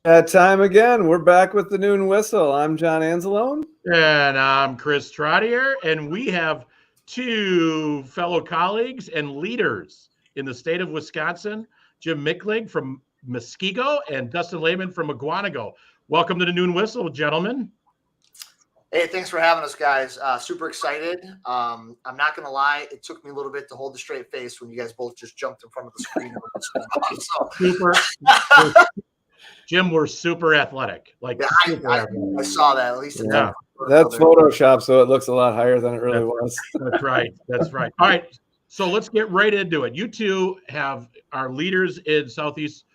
That time again. We're back with the Noon Whistle. I'm John Anzalone. And I'm Chris Trottier. And we have two fellow colleagues and leaders in the state of Wisconsin, Jim Michlig from Muskego and Dustin Lehman from Mukwonago. Welcome to the Noon Whistle, gentlemen. Hey, thanks for having us, guys. Super excited. I'm not going to lie. It took me a little bit to hold a straight face when you guys both just jumped in front of the screen. Super. Jim, we're super athletic. I saw that. At least that's Photoshop, so it looks a lot higher than it really was. That's right. All right. So let's get right into it. You two are leaders in Southeast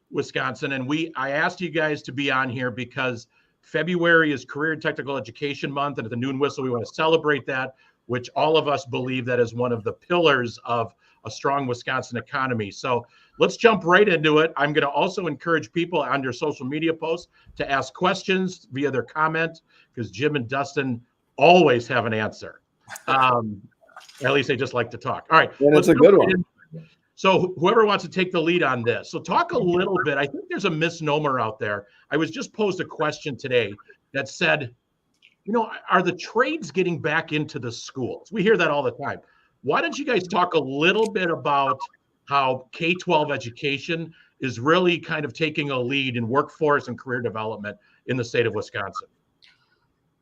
Wisconsin, and I asked you guys to be on here because February is Career and Technical Education Month, and at the Noon Whistle, we want to celebrate that, which all of us believe that is one of the pillars of a strong Wisconsin economy. So let's jump right into it. I'm going to also encourage people on their social media posts to ask questions via their comment, because Jim and Dustin always have an answer. At least they just like to talk. All right. And it's a good one. So whoever wants to take the lead on this. So talk a little bit. I think there's a misnomer out there. I was just posed a question today that said, are the trades getting back into the schools? We hear that all the time. Why don't you guys talk a little bit about how K-12 education is really kind of taking a lead in workforce and career development in the state of Wisconsin?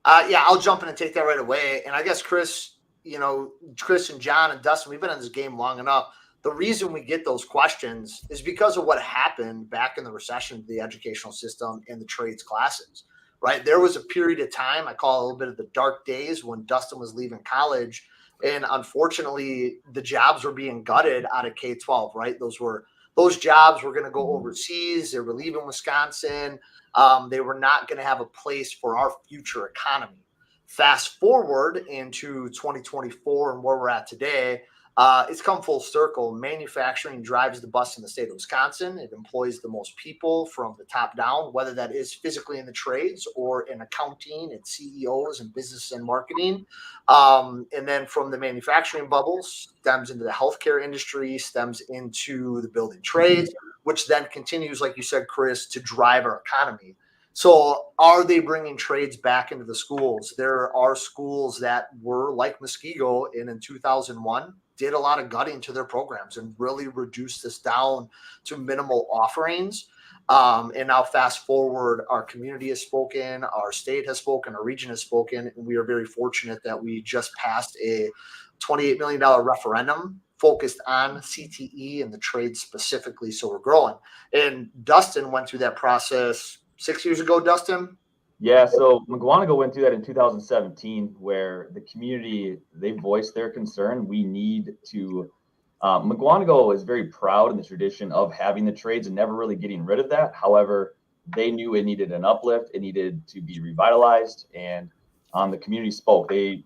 I'll jump in and take that right away. And I guess Chris and John and Dustin, we've been in this game long enough. The reason we get those questions is because of what happened back in the recession of the educational system and the trades classes, right? There was a period of time, I call it a little bit of the dark days, when Dustin was leaving college. And unfortunately, the jobs were being gutted out of K-12, right? Those jobs were going to go overseas. They were leaving Wisconsin. They were not going to have a place for our future economy. Fast forward into 2024 and where we're at today, it's come full circle. Manufacturing drives the bus in the state of Wisconsin. It employs the most people from the top down, whether that is physically in the trades or in accounting and CEOs and business and marketing. And then from the manufacturing bubbles, stems into the healthcare industry, stems into the building trades, which then continues, like you said, Chris, to drive our economy. So are they bringing trades back into the schools? There are schools that were like Muskego in 2001, did a lot of gutting to their programs and really reduced this down to minimal offerings. And now fast forward, our community has spoken, our state has spoken, our region has spoken, and we are very fortunate that we just passed a $28 million referendum focused on CTE and the trades specifically. So we're growing. And Dustin went through that process 6 years ago, Dustin? Yeah, so Mukwonago went through that in 2017, where the community, they voiced their concern. We need to, Mukwonago is very proud in the tradition of having the trades and never really getting rid of that. However, they knew it needed an uplift. It needed to be revitalized, and the community spoke. They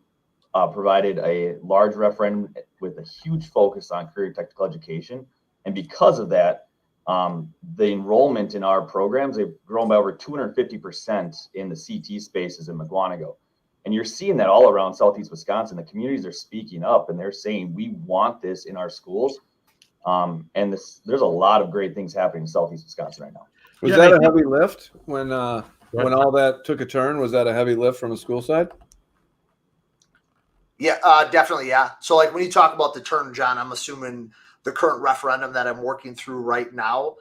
provided a large referendum with a huge focus on career and technical education. And because of that, the enrollment in our programs, they've grown by over 250% in the CT spaces in Mukwonago. And you're seeing that all around Southeast Wisconsin. The communities are speaking up and they're saying, we want this in our schools. And there's a lot of great things happening in Southeast Wisconsin right now. Was that a heavy lift when all that took a turn? Was that a heavy lift from a school side? Yeah, definitely. Yeah. So like when you talk about the turn, John, I'm assuming the current referendum that I'm working through right now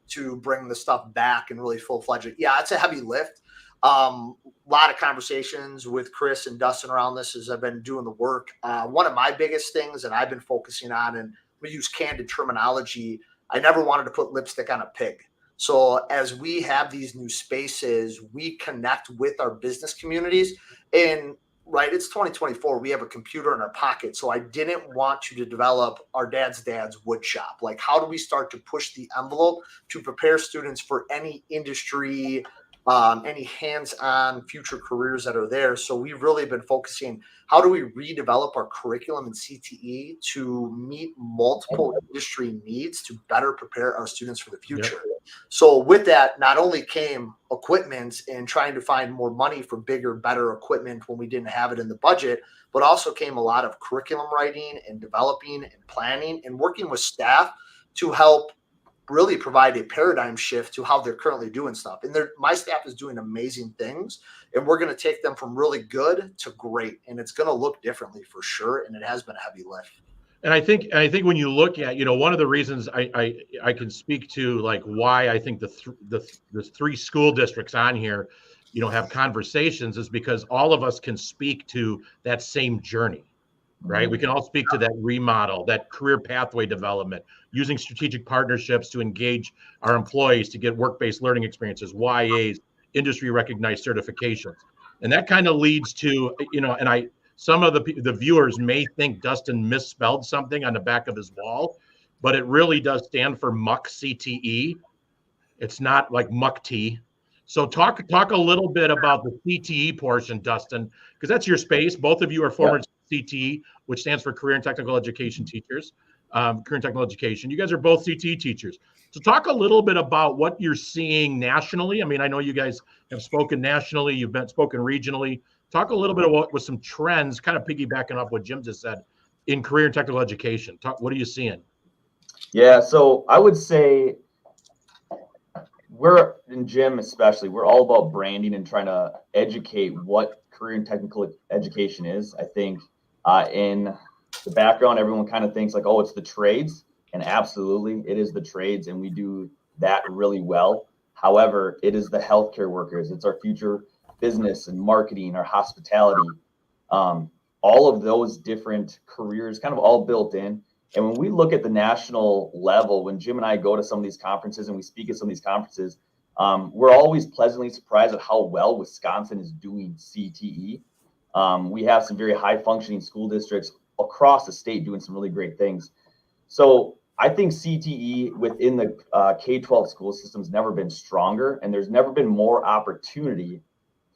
to bring the stuff back and really full-fledged. Yeah, it's a heavy lift. A lot of conversations with Chris and Dustin around this as I've been doing the work. One of my biggest things that I've been focusing on, and we use candid terminology, I never wanted to put lipstick on a pig. So as we have these new spaces, we connect with our business communities. And right, it's 2024. We have a computer in our pocket. So I didn't want you to develop our dad's wood shop. Like, how do we start to push the envelope to prepare students for any industry, any hands-on future careers that are there? So we've really been focusing, how do we redevelop our curriculum in CTE to meet multiple industry needs to better prepare our students for the future? Yep. So with that, not only came equipment and trying to find more money for bigger, better equipment when we didn't have it in the budget, but also came a lot of curriculum writing and developing and planning and working with staff to help really provide a paradigm shift to how they're currently doing stuff. And my staff is doing amazing things, and we're going to take them from really good to great. And it's going to look differently for sure. And it has been a heavy lift. And I think when you look at, one of the reasons I can speak to like why I think the three school districts on here, have conversations is because all of us can speak to that same journey, right? We can all speak to that remodel, that career pathway development, using strategic partnerships to engage our employees to get work-based learning experiences, YAs, industry recognized certifications. And that kind of leads to, some of the viewers may think Dustin misspelled something on the back of his wall, but it really does stand for MUC-CTE. It's not like MUC-T. So talk a little bit about the CTE portion, Dustin, because that's your space. Both of you are former CTE, which stands for Career and Technical Education teachers. Career and Technical Education. You guys are both CTE teachers. So talk a little bit about what you're seeing nationally. I mean, I know you guys have spoken nationally. You've spoken regionally. Talk a little bit about with some trends, kind of piggybacking off what Jim just said, in career and technical education. What are you seeing? Yeah, so I would say in Jim especially, we're all about branding and trying to educate what career and technical education is. I think in the background, everyone kind of thinks like, oh, it's the trades. And absolutely, it is the trades, and we do that really well. However, it is the healthcare workers. It's our future business and marketing, our hospitality, all of those different careers kind of all built in. And when we look at the national level, when Jim and I go to some of these conferences and we speak at some of these conferences, we're always pleasantly surprised at how well Wisconsin is doing CTE. We have some very high functioning school districts across the state doing some really great things. So I think CTE within the K-12 school system has never been stronger, and there's never been more opportunity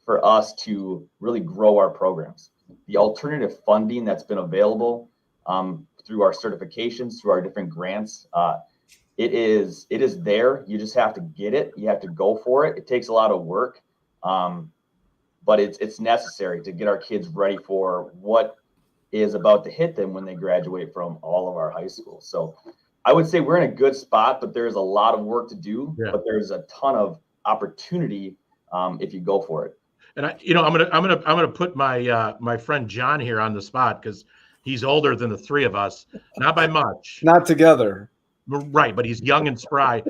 for us to really grow our programs. The alternative funding that's been available through our certifications, through our different grants, it is there. You just have to get it. You have to go for it. It takes a lot of work, but it's necessary to get our kids ready for what is about to hit them when they graduate from all of our high schools. So I would say we're in a good spot, but there's a lot of work to do. Yeah. But there's a ton of opportunity if you go for it. And I'm gonna put my friend John here on the spot because he's older than the three of us, not by much. Not together. Right, but he's young and spry.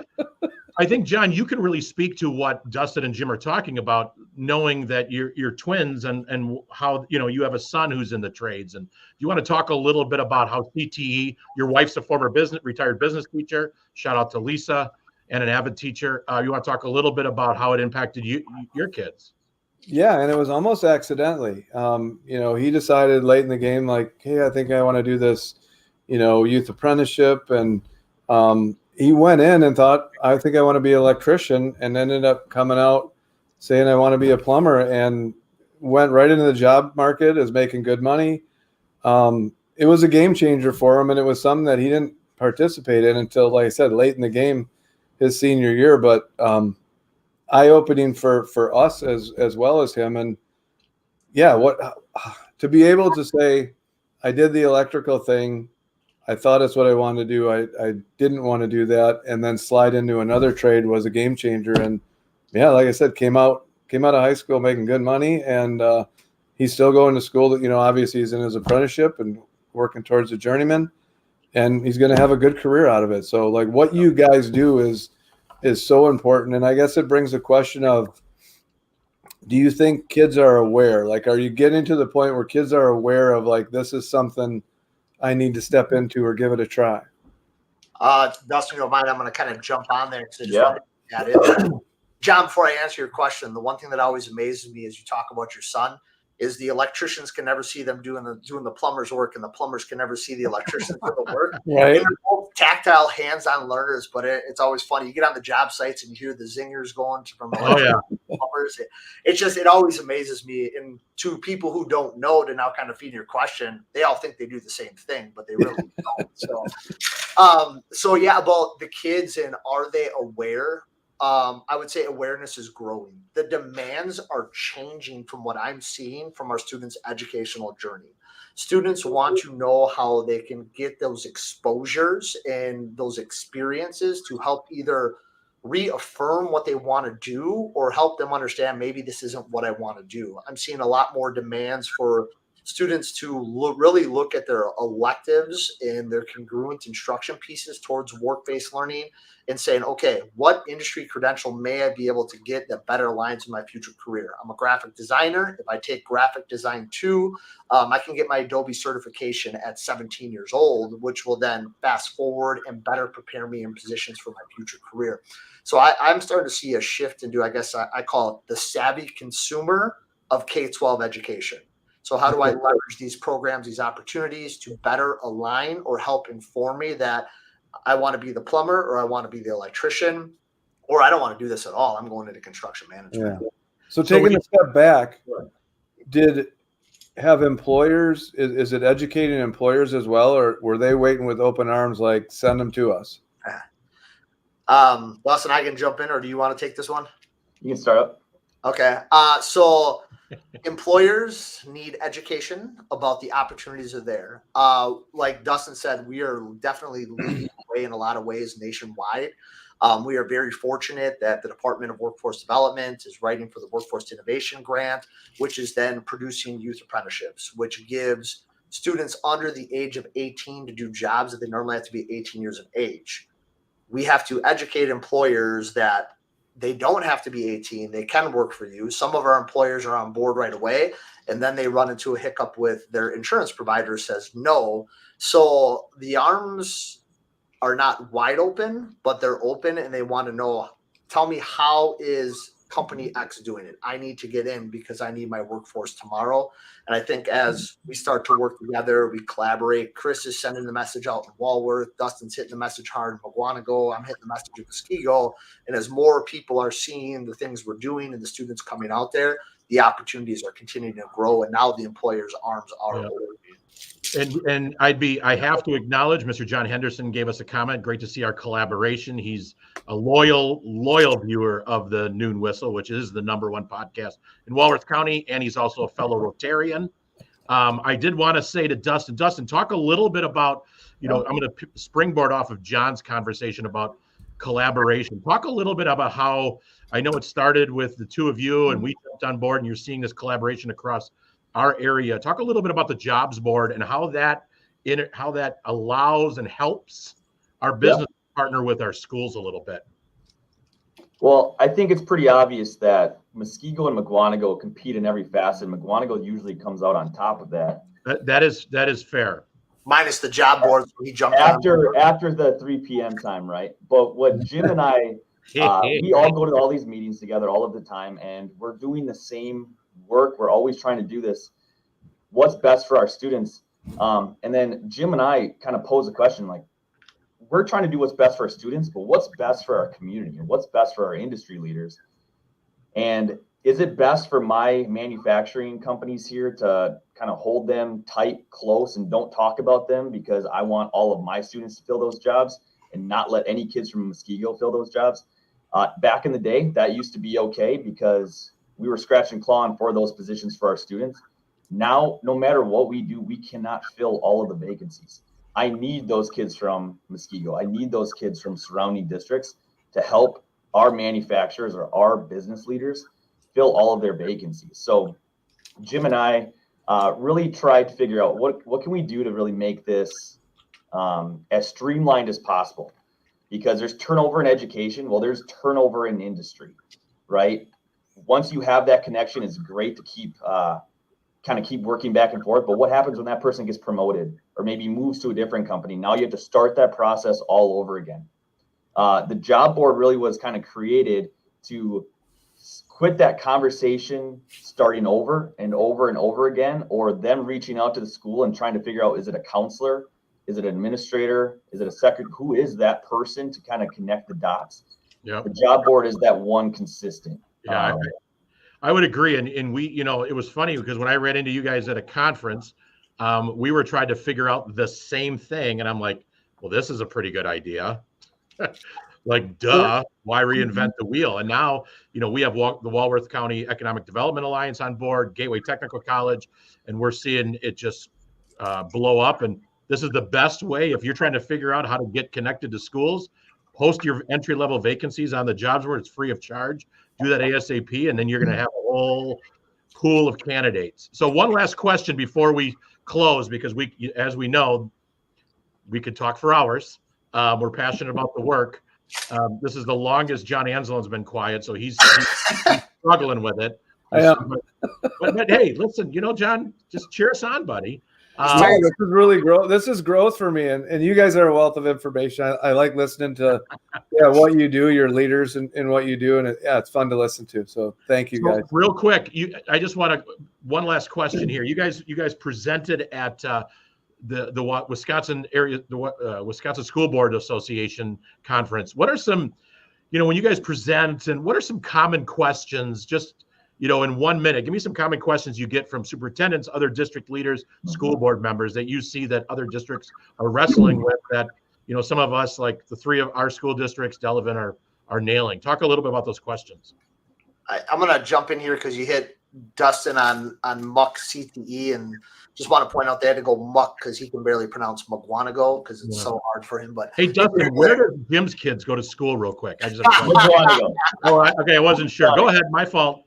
I think, John, you can really speak to what Dustin and Jim are talking about, knowing that you're twins and how, you have a son who's in the trades. And you want to talk a little bit about how CTE, your wife's a former retired business teacher, shout out to Lisa, and an avid teacher. You want to talk a little bit about how it impacted your kids? Yeah, and it was almost accidentally. He decided late in the game, like, hey, I think I want to do this, youth apprenticeship. And he went in and thought, I think I want to be an electrician, and ended up coming out saying I want to be a plumber, and went right into the job market, is making good money. It was a game changer for him, and it was something that he didn't participate in until, like I said, late in the game, his senior year. But eye-opening for us as well as him. And yeah, to be able to say, I did the electrical thing, I thought it's what I wanted to do, I didn't want to do that, and then slide into another trade was a game changer. And yeah, like I said, came out of high school making good money, and he's still going to school. Obviously he's in his apprenticeship and working towards a journeyman, and he's going to have a good career out of it. So like what you guys do is so important. And I guess it brings the question of, do you think kids are aware? Like, are you getting to the point where kids are aware of, like, this is something I need to step into or give it a try? Dustin, you don't mind, I'm going to kind of jump on there because I just want to add in. John, before I answer your question, the one thing that always amazes me as you talk about your son is the electricians can never see them doing the plumber's work, and the plumbers can never see the electricians do the work. Right. They're both tactile, hands-on learners, but it's always funny. You get on the job sites and you hear the zingers going from plumbers. It always amazes me. And to people who don't know, to now kind of feed your question, they all think they do the same thing, but they really don't. So yeah, about the kids and are they aware? I would say awareness is growing. The demands are changing from what I'm seeing from our students' educational journey. Students want to know how they can get those exposures and those experiences to help either reaffirm what they want to do or help them understand maybe this isn't what I want to do. I'm seeing a lot more demands for students to really look at their electives and their congruent instruction pieces towards work-based learning and saying, okay, what industry credential may I be able to get that better aligns with my future career? I'm a graphic designer. If I take graphic design 2, I can get my Adobe certification at 17 years old, which will then fast forward and better prepare me in positions for my future career. So I'm starting to see a shift into, I guess I call it the savvy consumer of K-12 education. So how do I leverage these programs, these opportunities to better align or help inform me that I want to be the plumber or I want to be the electrician, or I don't want to do this at all. I'm going into construction management. Yeah. So taking a step back, have employers, is it educating employers as well, or were they waiting with open arms like send them to us? Dustin, I can jump in, or do you want to take this one? You can start up. Okay. So employers need education about the opportunities that are there. Like Dustin said, we are definitely leading the way in a lot of ways nationwide. We are very fortunate that the Department of Workforce Development is writing for the Workforce Innovation Grant, which is then producing youth apprenticeships, which gives students under the age of 18 to do jobs that they normally have to be 18 years of age. We have to educate employers that they don't have to be 18. They can work for you. Some of our employers are on board right away, and then they run into a hiccup with their insurance provider says no. So the arms are not wide open, but they're open, and they want to know, tell me, how is company X doing it? I need to get in because I need my workforce tomorrow. And I think as we start to work together, we collaborate. Chris is sending the message out in Walworth. Dustin's hitting the message hard in Mukwonago. I'm hitting the message in Muskego. And as more people are seeing the things we're doing and the students coming out there, the opportunities are continuing to grow. And now the employers' arms are open. And I have to acknowledge Mr. John Henderson gave us a comment. Great to see our collaboration. He's a loyal viewer of the Noon Whistle, which is the #1 podcast in Walworth County, and he's also a fellow Rotarian. I did want to say to Dustin, talk a little bit about, I'm going to springboard off of John's conversation about collaboration. Talk a little bit about how, I know it started with the two of you and we jumped on board, and you're seeing this collaboration across our area. Talk a little bit about the jobs board and how that allows and helps our business partner with our schools a little bit. Well, I think it's pretty obvious that Muskego and Mukwonago compete in every facet. Mukwonago usually comes out on top of that. That is fair. Minus the job boards. He jumped after the 3 p.m. time, right? But what Jim and I, we all go to all these meetings together all of the time, and we're doing the same work. We're always trying to do this. What's best for our students? And then Jim and I kind of pose a question like, we're trying to do what's best for our students, but what's best for our community and what's best for our industry leaders? And is it best for my manufacturing companies here to kind of hold them tight, close, and don't talk about them because I want all of my students to fill those jobs and not let any kids from Muskego fill those jobs? Back in the day, that used to be okay because we were scratching and clawing for those positions for our students. Now, no matter what we do, we cannot fill all of the vacancies. I need those kids from Muskego. I need those kids from surrounding districts to help our manufacturers or our business leaders fill all of their vacancies. So Jim and I really tried to figure out what can we do to really make this as streamlined as possible, because there's turnover in education. Well, there's turnover in industry, right? Once you have that connection, it's great to keep working back and forth. But what happens when that person gets promoted or maybe moves to a different company? Now you have to start that process all over again. The job board really was kind of created to quit that conversation starting over and over and over again, or them reaching out to the school and trying to figure out, is it a counselor? Is it an administrator? Is it a secretary? Who is that person to kind of connect the dots? Yep. The job board is that one consistent. Yeah, I would agree. And we, it was funny because when I ran into you guys at a conference, we were trying to figure out the same thing. And I'm like, well, this is a pretty good idea. Like, duh, why reinvent the wheel? And now, we have the Walworth County Economic Development Alliance on board, Gateway Technical College, and we're seeing it just blow up. And this is the best way if you're trying to figure out how to get connected to schools. Post your entry-level vacancies on the jobs board. It's free of charge. Do that ASAP, and then you're going to have a whole pool of candidates. So one last question before we close, because as we know, we could talk for hours. We're passionate about the work. This is the longest John Anzalon's been quiet, so he's struggling with it. But hey, listen, John, just cheer us on, buddy. This is really growth. This is growth for me, and you guys are a wealth of information. I like listening to what you do, your leaders, and what you do, and it's fun to listen to. So thank you, guys. Real quick, I just want one last question here. You guys presented at the Wisconsin area, the Wisconsin School Board Association conference. What are some, when you guys present, and what are some common questions? Just in 1 minute, give me some common questions you get from superintendents, other district leaders, school board members that you see that other districts are wrestling with that, some of us, like the three of our school districts, Delavan, are nailing. Talk a little bit about those questions. I'm going to jump in here because you hit Dustin on Muck CTE, and just want to point out they had to go Muck because he can barely pronounce Mukwonago because it's so hard for him. But hey, Dustin, where do Jim's kids go to school real quick? I just have Mukwonago. Okay, I wasn't sure. Go ahead. My fault.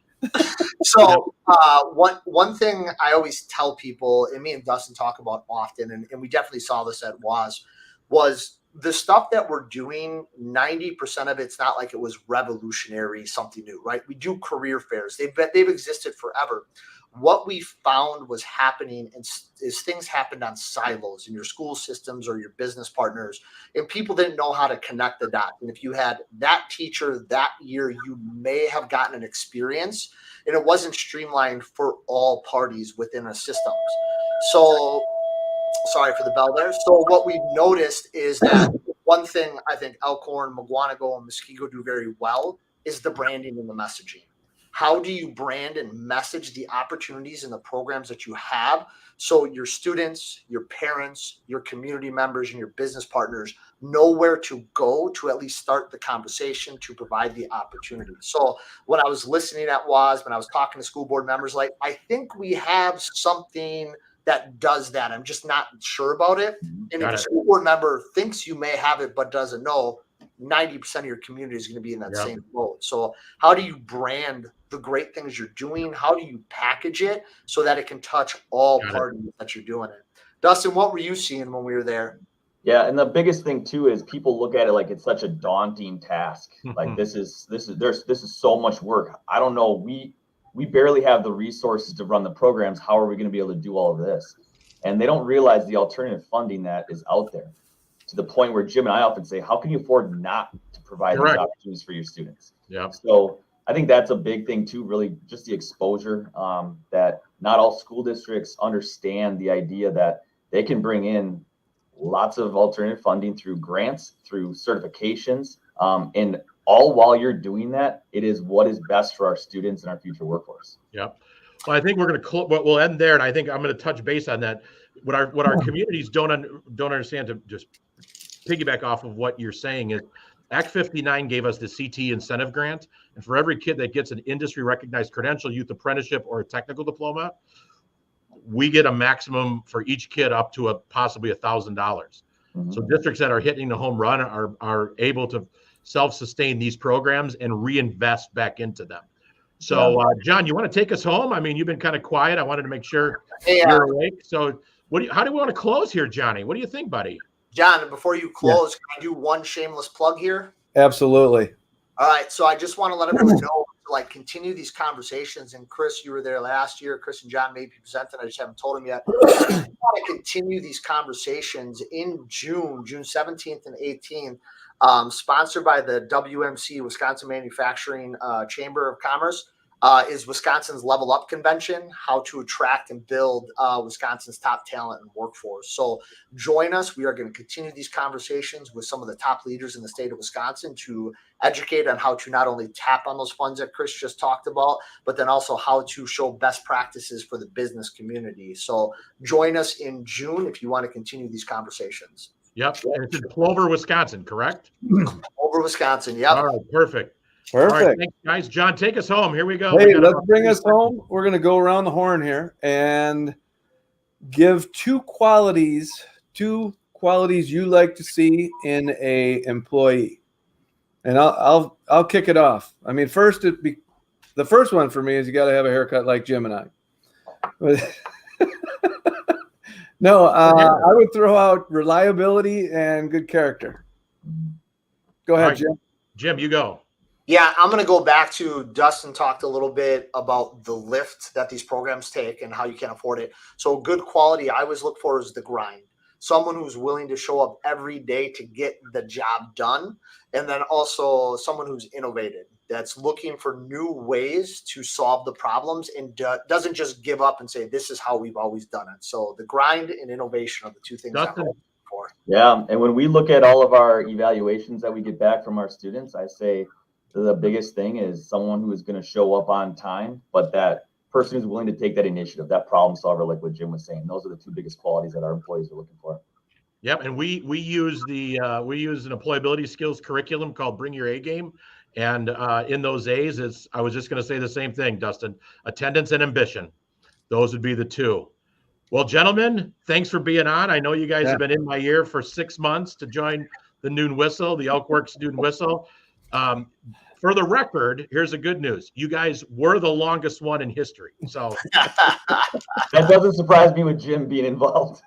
So one thing I always tell people, and me and Dustin talk about often, and we definitely saw this at was the stuff that we're doing, 90% of it's not like it was revolutionary, something new, right? We do career fairs. They've existed forever. What we found was happening is things happened on silos in your school systems or your business partners, and people didn't know how to connect the dots. And if you had that teacher that year, you may have gotten an experience, and it wasn't streamlined for all parties within a system. So sorry for the bell there. So what we've noticed is that one thing I think Elkhorn, Mukwonago, and Muskego do very well is the branding and the messaging. How do you brand and message the opportunities and the programs that you have so your students, your parents, your community members, and your business partners know where to go to at least start the conversation to provide the opportunity? So when I was listening at WAS, when I was talking to school board members, I think we have something that does that. I'm just not sure about it. And if a school board member thinks you may have it but doesn't know, 90% of your community is going to be in that same boat. So how do you brand the great things you're doing? How do you package it so that it can touch all parties that you're doing it? Dustin, what were you seeing when we were there? Yeah, and the biggest thing too is people look at it like it's such a daunting task. Like this is so much work. I don't know. We barely have the resources to run the programs. How are we going to be able to do all of this? And they don't realize the alternative funding that is out there, to the point where Jim and I often say, how can you afford not to provide these opportunities for your students? Yeah. So I think that's a big thing too, really just the exposure, that not all school districts understand the idea that they can bring in lots of alternative funding through grants, through certifications, and all while you're doing that, it is what is best for our students and our future workforce. Yep. Well, I think we're going to we'll end there, and I think I'm going to touch base on that. What our communities don't understand, to just piggyback off of what you're saying, is Act 59 gave us the CT incentive grant, and for every kid that gets an industry recognized credential, youth apprenticeship, or a technical diploma, we get a maximum for each kid up to possibly $1,000. So districts that are hitting the home run are able to self-sustain these programs and reinvest back into them. So, John, you want to take us home? I mean, you've been kind of quiet. I wanted to make sure you're awake. So how do we want to close here, Johnny? What do you think, buddy? John, before you close, can I do one shameless plug here? Absolutely. All right. So I just want to let everyone know to continue these conversations. And Chris, you were there last year. Chris and John may be presenting. I just haven't told them yet. I want to continue these conversations in June 17th and 18th. Sponsored by the WMC, Wisconsin Manufacturing Chamber of Commerce, is Wisconsin's Level Up Convention, how to attract and build Wisconsin's top talent and workforce. So join us. We are going to continue these conversations with some of the top leaders in the state of Wisconsin to educate on how to not only tap on those funds that Chris just talked about, but then also how to show best practices for the business community. So join us in June if you want to continue these conversations. Yep. And it's in Plover, Wisconsin, correct? Over Wisconsin. Yep. All right. Perfect. Perfect. All right, thanks, guys. John, take us home. Here we go. Hey, let's bring us home. We're going to go around the horn here. And give two qualities you like to see in a employee. And I'll kick it off. I mean, the first one for me is you got to have a haircut like Jim and I. No, I would throw out reliability and good character. Go ahead, right, Jim. Jim, you go. Yeah, I'm going to go back to Dustin talked a little bit about the lift that these programs take and how you can afford it. So good quality I always look for is the grind. Someone who's willing to show up every day to get the job done. And then also someone who's innovative, that's looking for new ways to solve the problems and doesn't just give up and say, this is how we've always done it. So the grind and innovation are the two things Dustin. I'm looking for. Yeah. And when we look at all of our evaluations that we get back from our students, I say the biggest thing is someone who is going to show up on time, but that person who's willing to take that initiative, that problem solver, like what Jim was saying. Those are the two biggest qualities that our employees are looking for. Yep, and we use an employability skills curriculum called Bring Your A Game, and in those A's, I was just going to say the same thing, Dustin. Attendance and ambition; those would be the two. Well, gentlemen, thanks for being on. I know you guys have been in my ear for 6 months to join the Noon Whistle, the ElkWorks Noon Whistle. For the record, here's the good news. You guys were the longest one in history. So that doesn't surprise me with Jim being involved.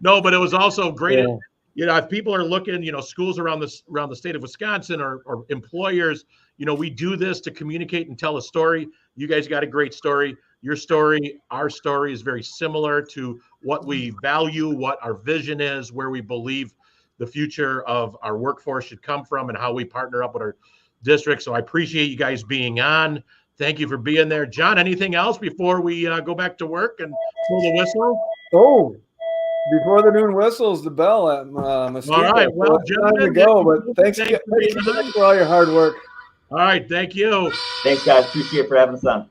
No, but it was also great. Yeah. You know, if people are looking, schools around the state of Wisconsin or employers, we do this to communicate and tell a story. You guys got a great story. Your story, our story is very similar to what we value, what our vision is, where we believe the future of our workforce should come from, and how we partner up with our district. So I appreciate you guys being on. Thank you for being there. John, anything else before we go back to work and pull the whistle? Oh, before the Noon Whistles, the bell at Muskego. All right. Well, it's time to go, but thanks for all your hard work. All right. Thank you. Thanks, guys. Appreciate it for having us on.